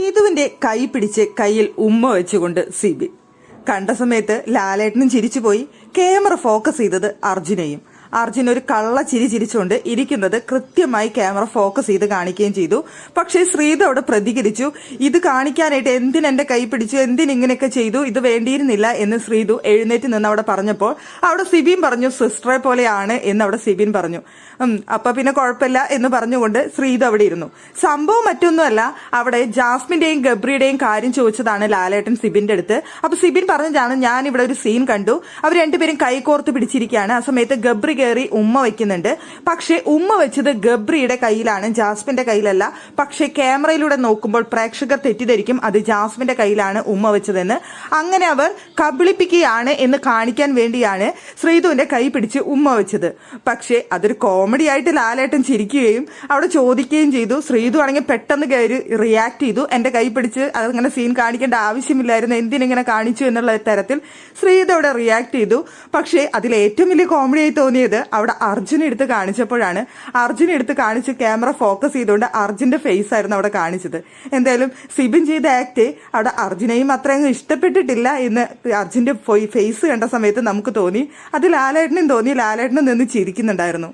ശ്രീധുവിന്റെ കൈ പിടിച്ച് കയ്യിൽ ഉമ്മ വെച്ചുകൊണ്ട് സിബിൻ കണ്ട സമയത്ത് ലാലേട്ടനും ചിരിച്ചുപോയി. ക്യാമറ ഫോക്കസ് ചെയ്തത് അർജുനെയും. അർജുൻ ഒരു കള്ള ചിരി ചിരിച്ചുകൊണ്ട് ഇരിക്കുന്നത് കൃത്യമായി ക്യാമറ ഫോക്കസ് ചെയ്ത് കാണിക്കുകയും ചെയ്തു. പക്ഷേ ശ്രീധു അവിടെ പ്രതികരിച്ചു. ഇത് കാണിക്കാനായിട്ട് എന്തിനെന്റെ കൈ പിടിച്ചു, എന്തിനിങ്ങനെയൊക്കെ ചെയ്തു, ഇത് വേണ്ടിയിരുന്നില്ല എന്ന് ശ്രീധു എഴുന്നേറ്റ് നിന്ന് അവിടെ പറഞ്ഞപ്പോൾ അവിടെ സിബിൻ പറഞ്ഞു സിസ്റ്ററെ പോലെയാണ് എന്ന് അവിടെ സിബിൻ പറഞ്ഞു. അപ്പൊ പിന്നെ കുഴപ്പമില്ല എന്ന് പറഞ്ഞുകൊണ്ട് ശ്രീധു അവിടെ ഇരുന്നു. സംഭവം മറ്റൊന്നുമല്ല, അവിടെ ജാസ്മിന്റെയും ഗബ്രിയുടെയും കാര്യം ചോദിച്ചതാണ് ലാലേട്ടൻ സിബിന്റെ അടുത്ത്. അപ്പൊ സിബിൻ പറഞ്ഞതാണ്, ഞാൻ ഇവിടെ ഒരു സീൻ കണ്ടു, അവർ രണ്ടുപേരും കൈകോർത്ത് പിടിച്ചിരിക്കുകയാണ്. ആ സമയത്ത് ഗബ്രി കയറി ഉമ്മ വെക്കുന്നുണ്ട്. പക്ഷെ ഉമ്മ വെച്ചത് ഗബ്രിയുടെ കയ്യിലാണ്, ജാസ്മിന്റെ കയ്യിലല്ല. പക്ഷെ ക്യാമറയിലൂടെ നോക്കുമ്പോൾ പ്രേക്ഷകർ തെറ്റിദ്ധരിക്കും അത് ജാസ്മിന്റെ കയ്യിലാണ് ഉമ്മ വെച്ചതെന്ന്. അങ്ങനെ അവർ കബളിപ്പിക്കുകയാണ് എന്ന് കാണിക്കാൻ വേണ്ടിയാണ് ശ്രീധുവിന്റെ കൈ പിടിച്ച് ഉമ്മ വെച്ചത്. പക്ഷെ അതൊരു കോമഡി ആയിട്ട് ലാലേട്ടൻ ചിരിക്കുകയും അവിടെ ചോദിക്കുകയും ചെയ്തു. ശ്രീധു ആണെങ്കിൽ പെട്ടെന്ന് കയറി റിയാക്ട് ചെയ്തു. എന്റെ കൈ പിടിച്ച് അതങ്ങനെ സീൻ കാണിക്കേണ്ട ആവശ്യമില്ലായിരുന്നു, എന്തിനിങ്ങനെ കാണിച്ചു എന്നുള്ള തരത്തിൽ ശ്രീധു അവിടെ റിയാക്ട് ചെയ്തു. പക്ഷേ അതിൽ ഏറ്റവും വലിയ കോമഡി ആയി തോന്നിയത് അവിടെ അർജുനെ എടുത്ത് കാണിച്ചപ്പോഴാണ്. അർജുനെ എടുത്ത് കാണിച്ച് ക്യാമറ ഫോക്കസ് ചെയ്തുകൊണ്ട് അർജുന്റെ ഫേസ് ആയിരുന്നു അവിടെ കാണിച്ചത്. എന്തായാലും സിബിൻ ചെയ്ത ആക്ട് അവിടെ അർജുനെയും അത്രയും ഇഷ്ടപ്പെട്ടിട്ടില്ല എന്ന് അർജുന്റെ ഫേസ് കണ്ട സമയത്ത് നമുക്ക് തോന്നി. അത് ലാലേട്ടനും തോന്നി. ലാലേട്ടനും നിന്ന് ചിരിക്കുന്നുണ്ടായിരുന്നു.